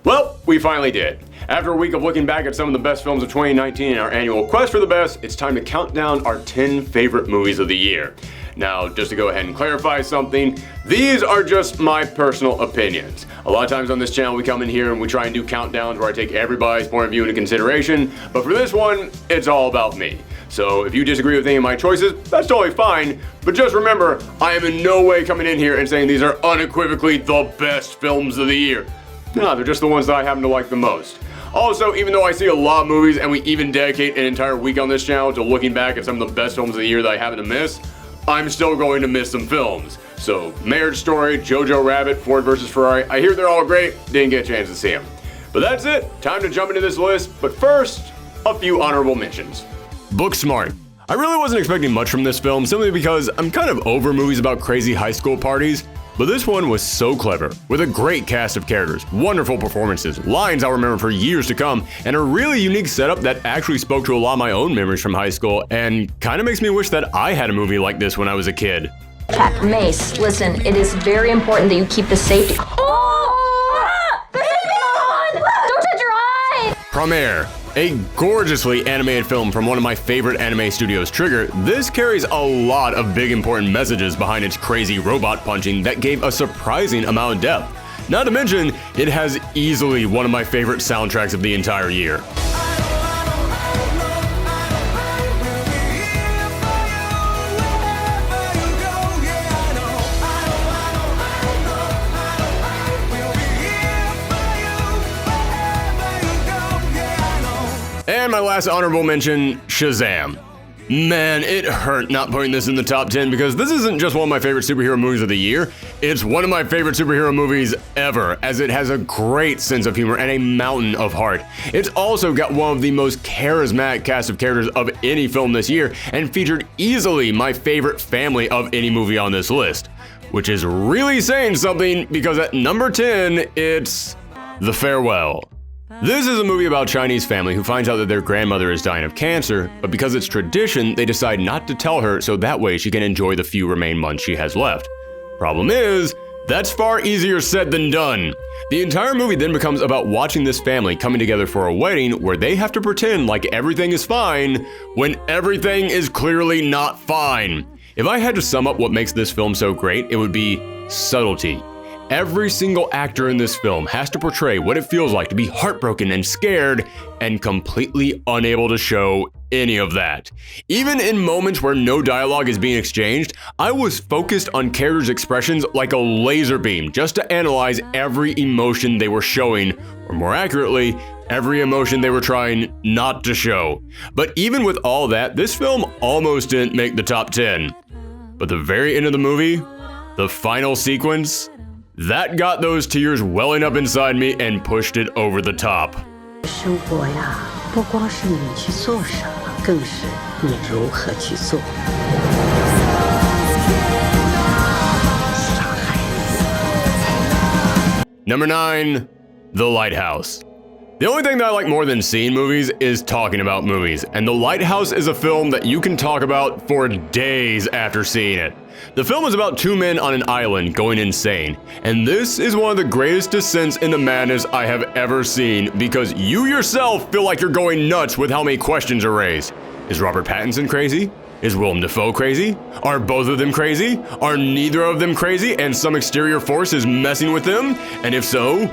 Well, we finally did. After a week of looking back at some of the best films of 2019 in our annual quest for the best, it's time to count down our 10 favorite movies of the year. Now, just to go ahead and clarify something, these are just my personal opinions. A lot of times on this channel we come in here and we try and do countdowns where I take everybody's point of view into consideration, but for this one, it's all about me. So if you disagree with any of my choices, that's totally fine, but just remember, I am in no way coming in here and saying these are unequivocally the best films of the year. No, they're just the ones that I happen to like the most. Also, even though I see a lot of movies and we even dedicate an entire week on this channel to looking back at some of the best films of the year that I happen to miss, I'm still going to miss some films. So, Marriage Story, Jojo Rabbit, Ford vs. Ferrari, I hear they're all great, didn't get a chance to see them. But that's it, time to jump into this list, but first, a few honorable mentions. Booksmart. I really wasn't expecting much from this film simply because I'm kind of over movies about crazy high school parties, but this one was so clever, with a great cast of characters, wonderful performances, lines I'll remember for years to come, and a really unique setup that actually spoke to a lot of my own memories from high school, and kind of makes me wish that I had a movie like this when I was a kid. Cat, Mace, listen, it is very important that you keep the safety. Oh! The safety on! Don't touch your eye! Premiere. A gorgeously animated film from one of my favorite anime studios, Trigger, this carries a lot of big important messages behind its crazy robot punching that gave a surprising amount of depth. Not to mention, it has easily one of my favorite soundtracks of the entire year. And my last honorable mention, Shazam. Man, it hurt not putting this in the top 10 because this isn't just one of my favorite superhero movies of the year, it's one of my favorite superhero movies ever, as it has a great sense of humor and a mountain of heart. It's also got one of the most charismatic cast of characters of any film this year, and featured easily my favorite family of any movie on this list. Which is really saying something because at number 10, it's The Farewell. This is a movie about a Chinese family who finds out that their grandmother is dying of cancer, but because it's tradition, they decide not to tell her so that way she can enjoy the few remaining months she has left. Problem is, that's far easier said than done. The entire movie then becomes about watching this family coming together for a wedding where they have to pretend like everything is fine when everything is clearly not fine. If I had to sum up what makes this film so great, it would be subtlety. Every single actor in this film has to portray what it feels like to be heartbroken and scared and completely unable to show any of that. Even in moments where no dialogue is being exchanged, I was focused on characters' expressions like a laser beam just to analyze every emotion they were showing, or more accurately, every emotion they were trying not to show. But even with all that, this film almost didn't make the top 10. But the very end of the movie, the final sequence, that got those tears welling up inside me and pushed it over the top. 生活呀，不光是你去做什么，更是你如何去做。傻孩子。Number 9, The Lighthouse. The only thing that I like more than seeing movies is talking about movies, and The Lighthouse is a film that you can talk about for days after seeing it. The film is about two men on an island going insane, and this is one of the greatest descents into madness I have ever seen because you yourself feel like you're going nuts with how many questions are raised. Is Robert Pattinson crazy? Is Willem Dafoe crazy? Are both of them crazy? Are neither of them crazy and some exterior force is messing with them? And if so,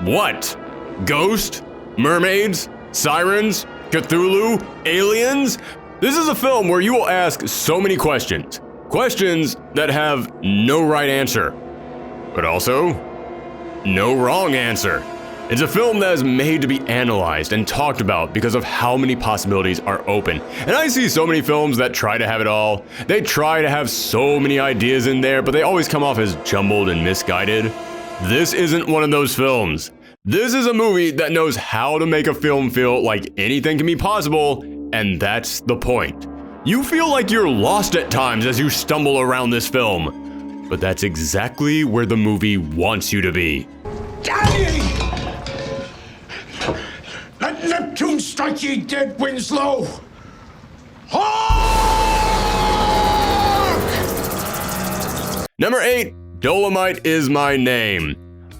what? Ghost? Mermaids? Sirens? Cthulhu? Aliens? This is a film where you will ask so many questions. Questions that have no right answer, but also no wrong answer. It's a film that is made to be analyzed and talked about because of how many possibilities are open. And I see so many films that try to have it all. They try to have so many ideas in there, but they always come off as jumbled and misguided. This isn't one of those films. This is a movie that knows how to make a film feel like anything can be possible, and that's the point. You feel like you're lost at times as you stumble around this film, but that's exactly where the movie wants you to be. Daddy! Let Neptune strike ye dead, Winslow! Hark! Number 8, Dolomite Is My Name.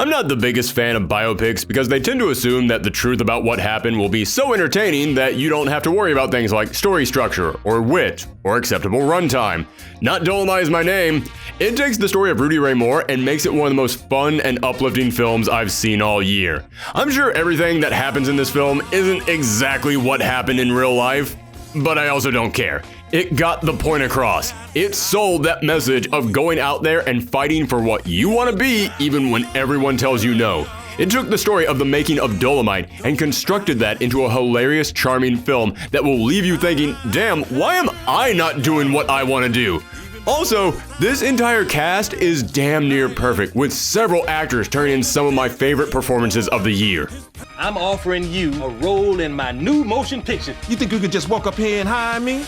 I'm not the biggest fan of biopics because they tend to assume that the truth about what happened will be so entertaining that you don't have to worry about things like story structure, or wit, or acceptable runtime. Not Dolomite is my name. It takes the story of Rudy Ray Moore and makes it one of the most fun and uplifting films I've seen all year. I'm sure everything that happens in this film isn't exactly what happened in real life, but I also don't care. It got the point across. It sold that message of going out there and fighting for what you want to be even when everyone tells you no. It took the story of the making of Dolomite and constructed that into a hilarious, charming film that will leave you thinking, damn, why am I not doing what I want to do? Also, this entire cast is damn near perfect, with several actors turning in some of my favorite performances of the year. I'm offering you a role in my new motion picture. You think you could just walk up here and hire me?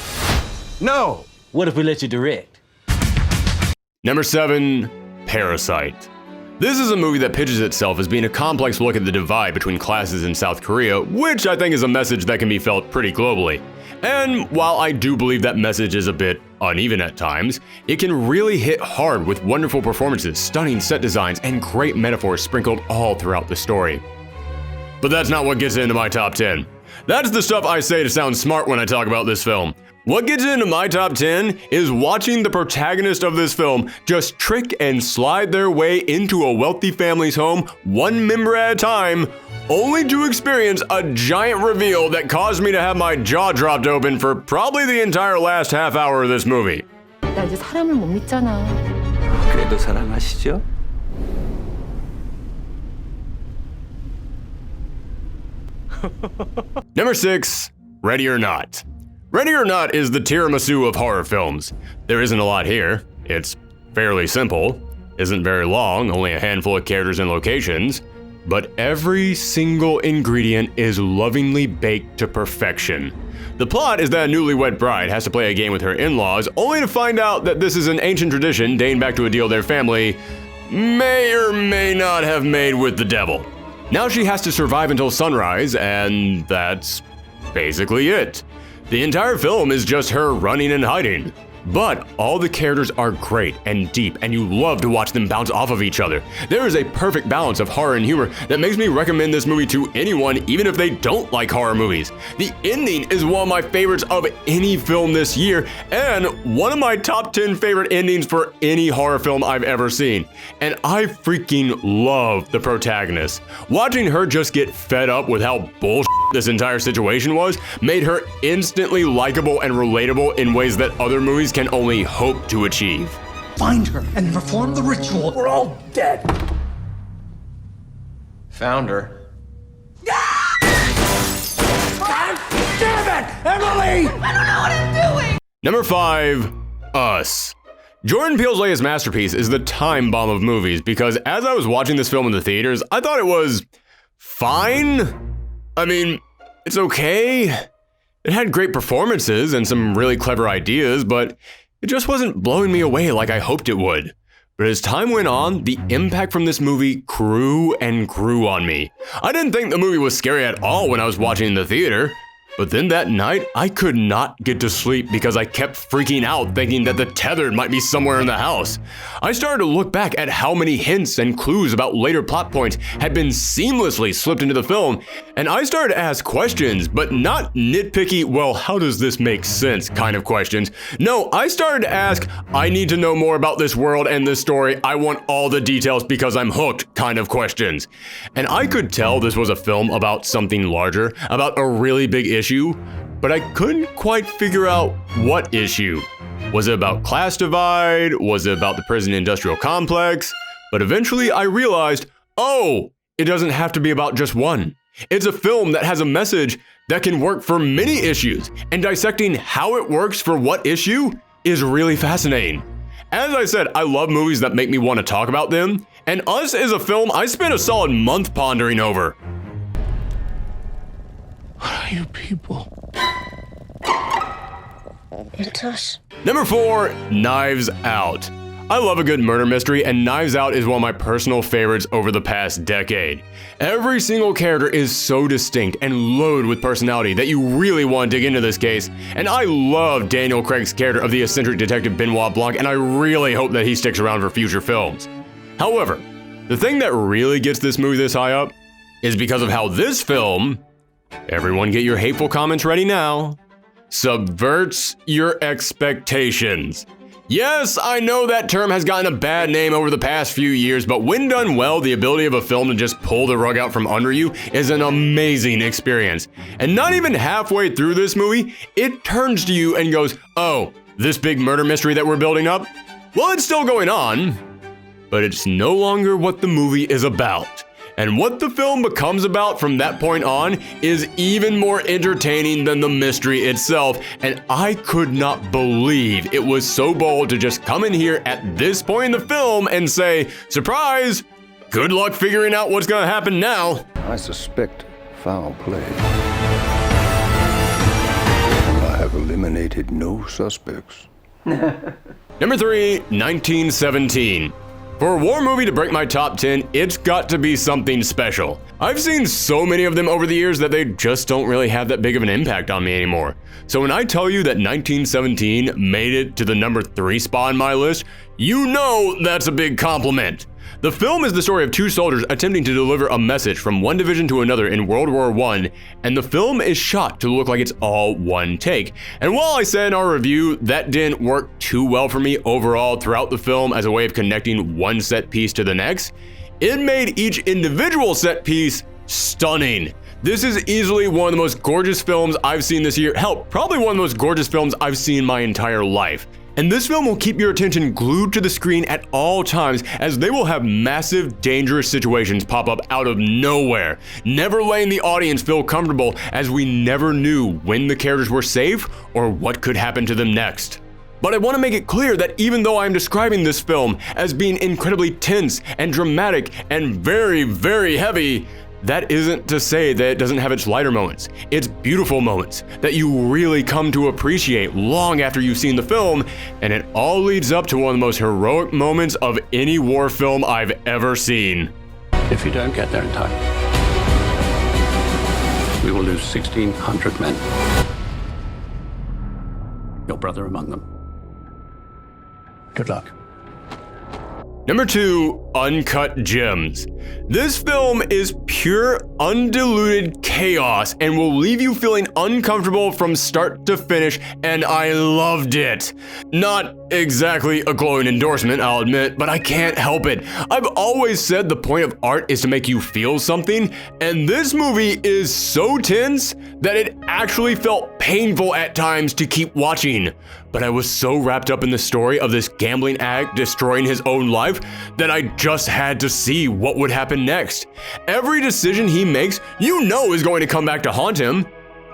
No. What if we let you direct? Number 7, Parasite. This is a movie that pitches itself as being a complex look at the divide between classes in South Korea, which I think is a message that can be felt pretty globally. And while I do believe that message is a bit uneven at times, it can really hit hard with wonderful performances, stunning set designs, and great metaphors sprinkled all throughout the story. But that's not what gets into my top 10. That's the stuff I say to sound smart when I talk about this film. What gets into my top 10 is watching the protagonist of this film just trick and slide their way into a wealthy family's home one member at a time, only to experience a giant reveal that caused me to have my jaw dropped open for probably the entire last half hour of this movie. 나 이제 사람을 못 믿잖아. 그래도 사랑하시죠? Number 6, Ready or Not. Ready or Not is the tiramisu of horror films. There isn't a lot here. It's fairly simple, isn't very long, only a handful of characters and locations, but every single ingredient is lovingly baked to perfection. The plot is that a newlywed bride has to play a game with her in-laws, only to find out that this is an ancient tradition dating back to a deal their family may or may not have made with the devil. Now she has to survive until sunrise, and that's basically it. The entire film is just her running and hiding. But all the characters are great and deep, and you love to watch them bounce off of each other. There is a perfect balance of horror and humor that makes me recommend this movie to anyone, even if they don't like horror movies. The ending is one of my favorites of any film this year, and one of my top 10 favorite endings for any horror film I've ever seen. And I freaking love the protagonist. Watching her just get fed up with how bullshit this entire situation was made her instantly likable and relatable in ways that other movies can only hope to achieve. Find her and perform the ritual. We're all dead. Found her. God damn it, Emily! I don't know what I'm doing! Number 5, Us. Jordan Peele's latest masterpiece is the time bomb of movies because as I was watching this film in the theaters, I thought it was fine. I mean, it's okay. It had great performances and some really clever ideas, but it just wasn't blowing me away like I hoped it would. But as time went on, the impact from this movie grew and grew on me. I didn't think the movie was scary at all when I was watching in the theater. But then that night, I could not get to sleep because I kept freaking out thinking that the tethered might be somewhere in the house. I started to look back at how many hints and clues about later plot points had been seamlessly slipped into the film, and I started to ask questions, but not nitpicky, well, how does this make sense kind of questions. No, I started to ask, I need to know more about this world and this story, I want all the details because I'm hooked kind of questions. And I could tell this was a film about something larger, about a really big issue, but I couldn't quite figure out what issue. Was it about class divide? Was it about the prison industrial complex? But eventually I realized, oh, it doesn't have to be about just one. It's a film that has a message that can work for many issues, and dissecting how it works for what issue is really fascinating. As I said, I love movies that make me want to talk about them, and Us is a film I spent a solid month pondering over. What are you people? It's us. Number 4, Knives Out. I love a good murder mystery, and Knives Out is one of my personal favorites over the past decade. Every single character is so distinct and loaded with personality that you really want to dig into this case, and I love Daniel Craig's character of the eccentric detective Benoit Blanc, and I really hope that he sticks around for future films. However, The thing that really gets this movie this high up is because of how this film, everyone get your hateful comments ready now, subverts your expectations. Yes, I know that term has gotten a bad name over the past few years, but when done well, the ability of a film to just pull the rug out from under you is an amazing experience. And not even halfway through this movie, it turns to you and goes, oh, this big murder mystery that we're building up? Well, it's still going on, but it's no longer what the movie is about. And what the film becomes about from that point on is even more entertaining than the mystery itself. And I could not believe it was so bold to just come in here at this point in the film and say, surprise, good luck figuring out what's gonna happen now. I suspect foul play. I have eliminated no suspects. Number 3, 1917. For a war movie to break my top 10, it's got to be something special. I've seen so many of them over the years that they just don't really have that big of an impact on me anymore. So when I tell you that 1917 made it to the number 3 spot on my list, you know that's a big compliment. The film is the story of two soldiers attempting to deliver a message from one division to another in World War I, and the film is shot to look like it's all one take. And while I said in our review that didn't work too well for me overall throughout the film as a way of connecting one set piece to the next, it made each individual set piece stunning. This is easily one of the most gorgeous films I've seen this year. Hell, probably one of the most gorgeous films I've seen my entire life. And this film will keep your attention glued to the screen at all times, as they will have massive, dangerous situations pop up out of nowhere, never letting the audience feel comfortable, as we never knew when the characters were safe or what could happen to them next. But I want to make it clear that even though I'm describing this film as being incredibly tense and dramatic and very, very heavy, that isn't to say that it doesn't have its lighter moments, its beautiful moments that you really come to appreciate long after you've seen the film, and it all leads up to one of the most heroic moments of any war film I've ever seen. If you don't get there in time, we will lose 1,600 men. Your brother among them. Good luck. Number 2, Uncut Gems. This film is pure, undiluted chaos and will leave you feeling uncomfortable from start to finish, and I loved it. Not exactly a glowing endorsement, I'll admit, but I can't help it. I've always said the point of art is to make you feel something, and this movie is so tense that it actually felt painful at times to keep watching. But I was so wrapped up in the story of this gambling addict destroying his own life that I just had to see what would happen next. Every decision he makes, you know, is going to come back to haunt him,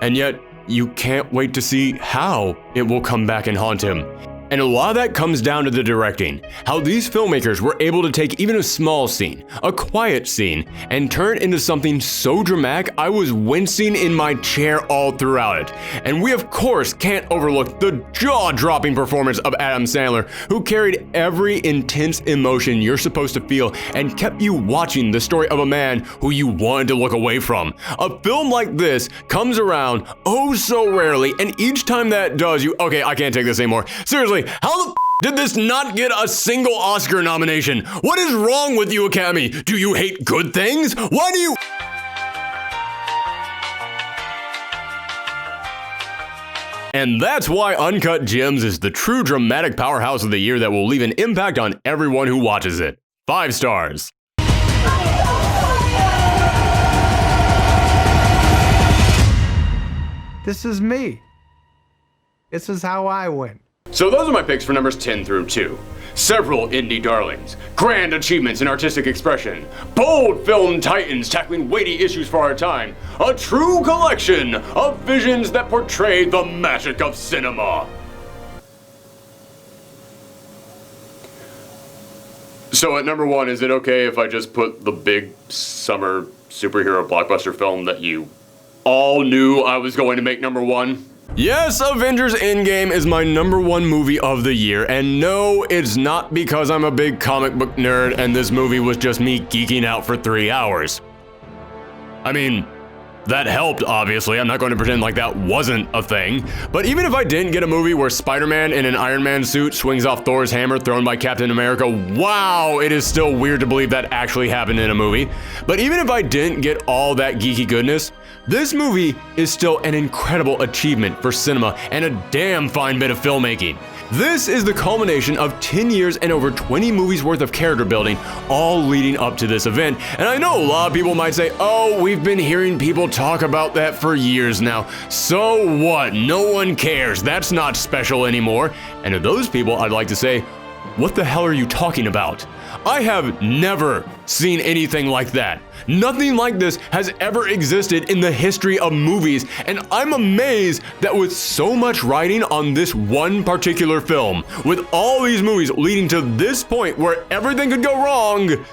and yet you can't wait to see how it will come back and haunt him. And a lot of that comes down to the directing. How these filmmakers were able to take even a small scene, a quiet scene, and turn it into something so dramatic I was wincing in my chair all throughout it. And we of course can't overlook the jaw-dropping performance of Adam Sandler, who carried every intense emotion you're supposed to feel and kept you watching the story of a man who you wanted to look away from. A film like this comes around oh so rarely, and each time that it does, okay, I can't take this anymore. Seriously, how the did this not get a single Oscar nomination? What is wrong with you, Academy? Do you hate good things? Why do you... And that's why Uncut Gems is the true dramatic powerhouse of the year that will leave an impact on everyone who watches it. 5 stars. This is me. This is how I win. So those are my picks for numbers 10 through 2. Several indie darlings, grand achievements in artistic expression, bold film titans tackling weighty issues for our time, a true collection of visions that portray the magic of cinema. So at number 1, is it okay if I just put the big summer superhero blockbuster film that you all knew I was going to make number 1? Yes, Avengers Endgame is my number 1 movie of the year, and no, it's not because I'm a big comic book nerd and this movie was just me geeking out for 3 hours. I mean, That helped, obviously. I'm not going to pretend like that wasn't a thing. But even if I didn't get a movie where Spider-Man in an Iron Man suit swings off Thor's hammer thrown by Captain America, wow, it is still weird to believe that actually happened in a movie. But even if I didn't get all that geeky goodness, this movie is still an incredible achievement for cinema and a damn fine bit of filmmaking. This is the culmination of 10 years and over 20 movies worth of character building, all leading up to this event. And I know a lot of people might say, oh, we've been hearing people talk about that for years now. So what? No one cares. That's not special anymore. And to those people, I'd like to say, what the hell are you talking about? I have never seen anything like that. Nothing like this has ever existed in the history of movies, and I'm amazed that with so much writing on this one particular film, with all these movies leading to this point where everything could go wrong,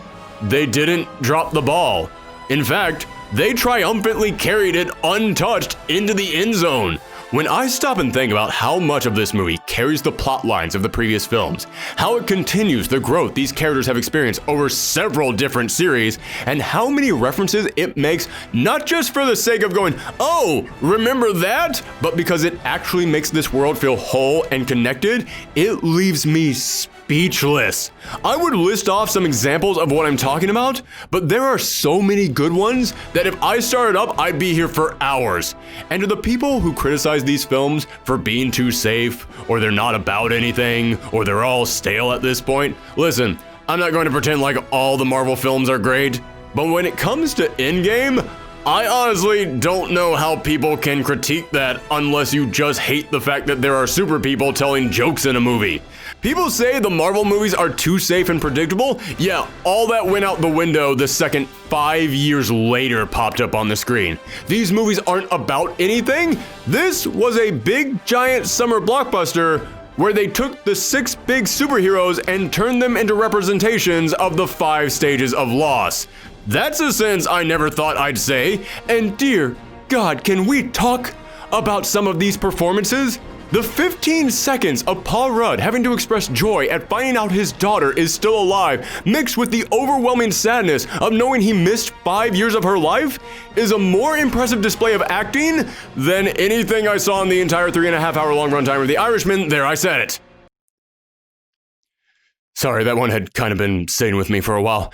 they didn't drop the ball. In fact, they triumphantly carried it untouched into the end zone. When I stop and think about how much of this movie carries the plot lines of the previous films, how it continues the growth these characters have experienced over several different series, and how many references it makes, not just for the sake of going, oh, remember that? But because it actually makes this world feel whole and connected, it leaves me speechless. I would list off some examples of what I'm talking about, but there are so many good ones that if I started up, I'd be here for hours. And to the people who criticize these films for being too safe, or they're not about anything, or they're all stale at this point, listen, I'm not going to pretend like all the Marvel films are great, but when it comes to Endgame, I honestly don't know how people can critique that unless you just hate the fact that there are super people telling jokes in a movie. People say the Marvel movies are too safe and predictable. Yeah, all that went out the window the second 5 years later popped up on the screen. These movies aren't about anything. This was a big, giant summer blockbuster where they took the 6 big superheroes and turned them into representations of the 5 stages of loss. That's a sentence I never thought I'd say, and dear God, can we talk about some of these performances? The 15 seconds of Paul Rudd having to express joy at finding out his daughter is still alive, mixed with the overwhelming sadness of knowing he missed 5 years of her life, is a more impressive display of acting than anything I saw in the entire 3.5-hour long runtime of The Irishman. There, I said it. Sorry, that one had kind of been sitting with me for a while.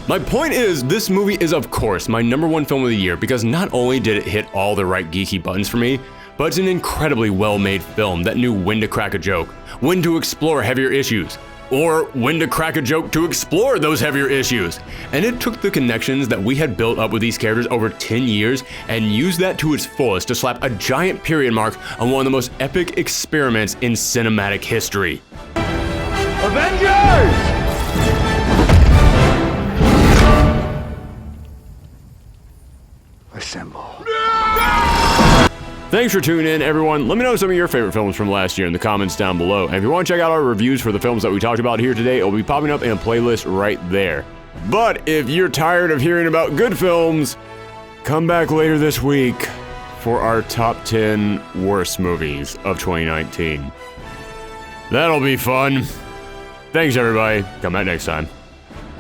My point is, this movie is of course my #1 film of the year because not only did it hit all the right geeky buttons for me, but it's an incredibly well-made film that knew when to crack a joke, when to explore heavier issues, or when to crack a joke to explore those heavier issues. And it took the connections that we had built up with these characters over 10 years and used that to its fullest to slap a giant period mark on one of the most epic experiments in cinematic history. Avengers! Assemble. Thanks for tuning in, everyone. Let me know some of your favorite films from last year in the comments down below. And if you want to check out our reviews for the films that we talked about here today, it'll be popping up in a playlist right there. But if you're tired of hearing about good films, come back later this week for our top 10 worst movies of 2019. That'll be fun. Thanks, everybody. Come back next time.